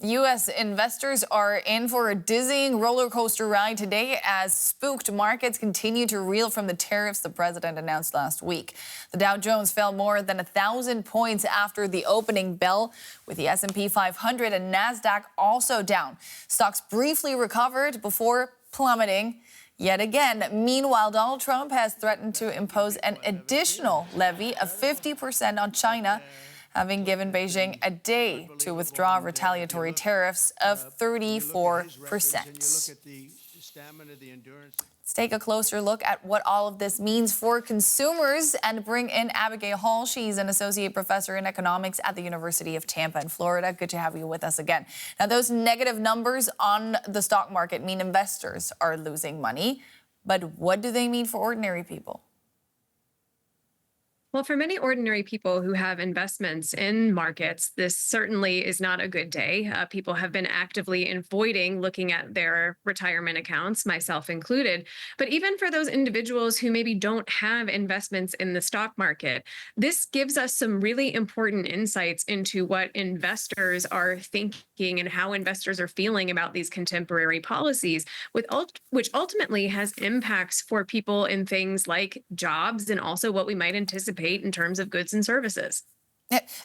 U.S. investors are in for a dizzying roller coaster ride today as spooked markets continue to reel from the tariffs the president announced last week. The Dow Jones fell more than 1,000 points after the opening bell, with the S&P 500 and Nasdaq also down. Stocks briefly recovered before plummeting yet again. Meanwhile, Donald Trump has threatened to impose an additional levy of 50% on China, having given Beijing a day to withdraw retaliatory tariffs of 34%. Let's take a closer look at what all of this means for consumers and bring in Abigail Hall. She's an associate professor in economics at the University of Tampa in Florida. Good to have you with us again. Now, those negative numbers on the stock market mean investors are losing money. But what do they mean for ordinary people? Well, for many ordinary people who have investments in markets, this certainly is not a good day. People have been actively avoiding looking at their retirement accounts, myself included. But even for those individuals who maybe don't have investments in the stock market, this gives us some really important insights into what investors are thinking and how investors are feeling about these contemporary policies, which ultimately has impacts for people in things like jobs and also what we might anticipate in terms of goods and services.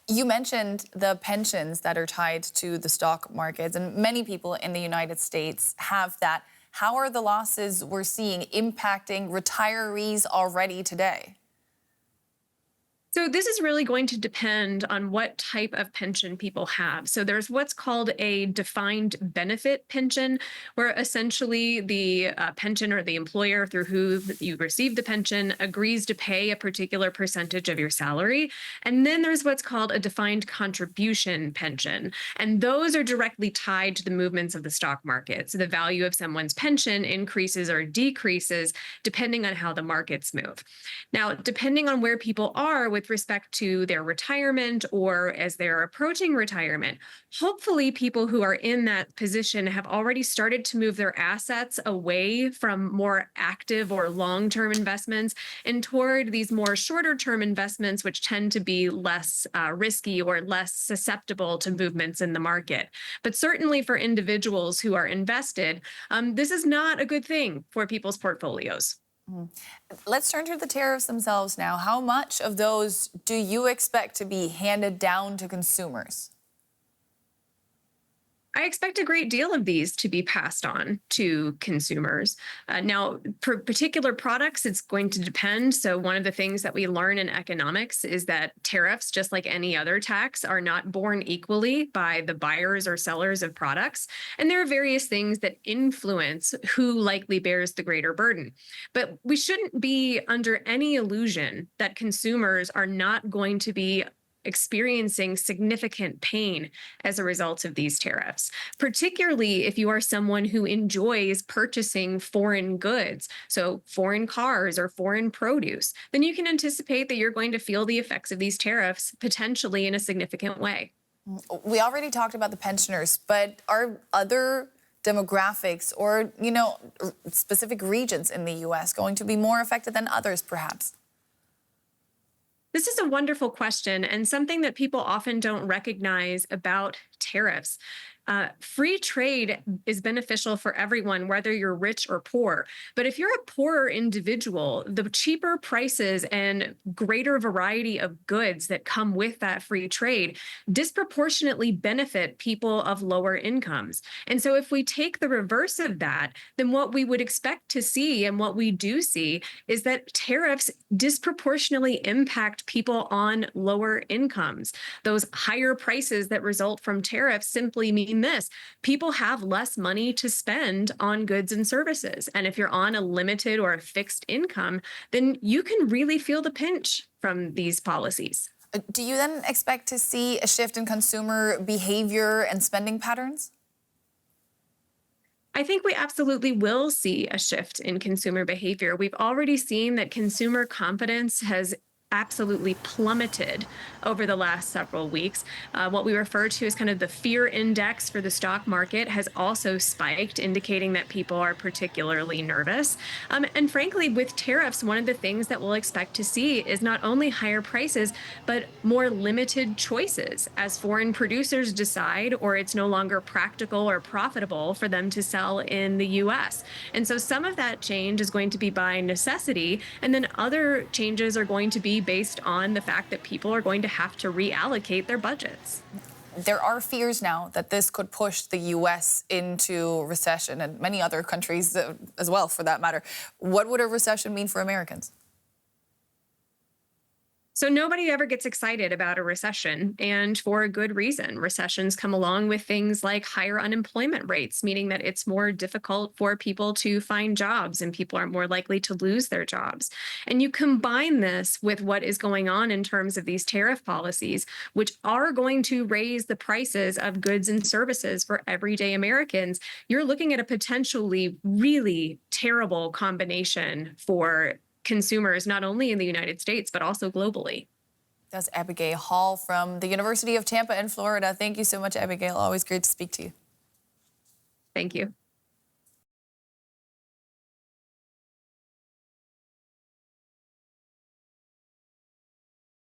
You mentioned the pensions that are tied to the stock markets, and many people in the United States have that. How are the losses we're seeing impacting retirees already today? So this is really going to depend on what type of pension people have. So there's what's called a defined benefit pension, where essentially the pension or the employer through who you receive the pension agrees to pay a particular percentage of your salary. And then there's what's called a defined contribution pension. And those are directly tied to the movements of the stock market. So the value of someone's pension increases or decreases depending on how the markets move. Now, depending on where people are with respect to their retirement or as they're approaching retirement, hopefully people who are in that position have already started to move their assets away from more active or long-term investments and toward these more shorter-term investments, which tend to be less risky or less susceptible to movements in the market. But certainly for individuals who are invested, this is not a good thing for people's portfolios. Let's turn to the tariffs themselves now. How much of those do you expect to be handed down to consumers? I expect a great deal of these to be passed on to consumers. Now, for particular products, it's going to depend. So one of the things that we learn in economics is that tariffs, just like any other tax, are not borne equally by the buyers or sellers of products. And there are various things that influence who likely bears the greater burden. But we shouldn't be under any illusion that consumers are not going to be experiencing significant pain as a result of these tariffs, particularly if you are someone who enjoys purchasing foreign goods, so foreign cars or foreign produce, then you can anticipate that you're going to feel the effects of these tariffs potentially in a significant way. We already talked about the pensioners, but are other demographics or, specific regions in the U.S. going to be more affected than others, perhaps? This is a wonderful question and something that people often don't recognize about tariffs. Free trade is beneficial for everyone, whether you're rich or poor. But if you're a poorer individual, the cheaper prices and greater variety of goods that come with that free trade disproportionately benefit people of lower incomes. And so if we take the reverse of that, then what we would expect to see and what we do see is that tariffs disproportionately impact people on lower incomes. Those higher prices that result from tariffs simply mean this: people have less money to spend on goods and services. And if you're on a limited or a fixed income, then you can really feel the pinch from these policies. Do you then expect to see a shift in consumer behavior and spending patterns? I think we absolutely will see a shift in consumer behavior. We've already seen that consumer confidence has absolutely plummeted over the last several weeks. What we refer to as kind of the fear index for the stock market has also spiked, indicating that people are particularly nervous. And frankly, with tariffs, one of the things that we'll expect to see is not only higher prices, but more limited choices as foreign producers decide, or it's no longer practical or profitable for them to sell in the US. And so some of that change is going to be by necessity. And then other changes are going to be based on the fact that people are going to have to reallocate their budgets. There are fears now that this could push the U.S. into recession and many other countries as well, for that matter. What would a recession mean for Americans? So nobody ever gets excited about a recession, and for a good reason. Recessions come along with things like higher unemployment rates, meaning that it's more difficult for people to find jobs and people are more likely to lose their jobs. And you combine this with what is going on in terms of these tariff policies, which are going to raise the prices of goods and services for everyday Americans. You're looking at a potentially really terrible combination for consumers, not only in the United States, but also globally. That's Abigail Hall from the University of Tampa in Florida. Thank you so much, Abigail. Always great to speak to you. Thank you.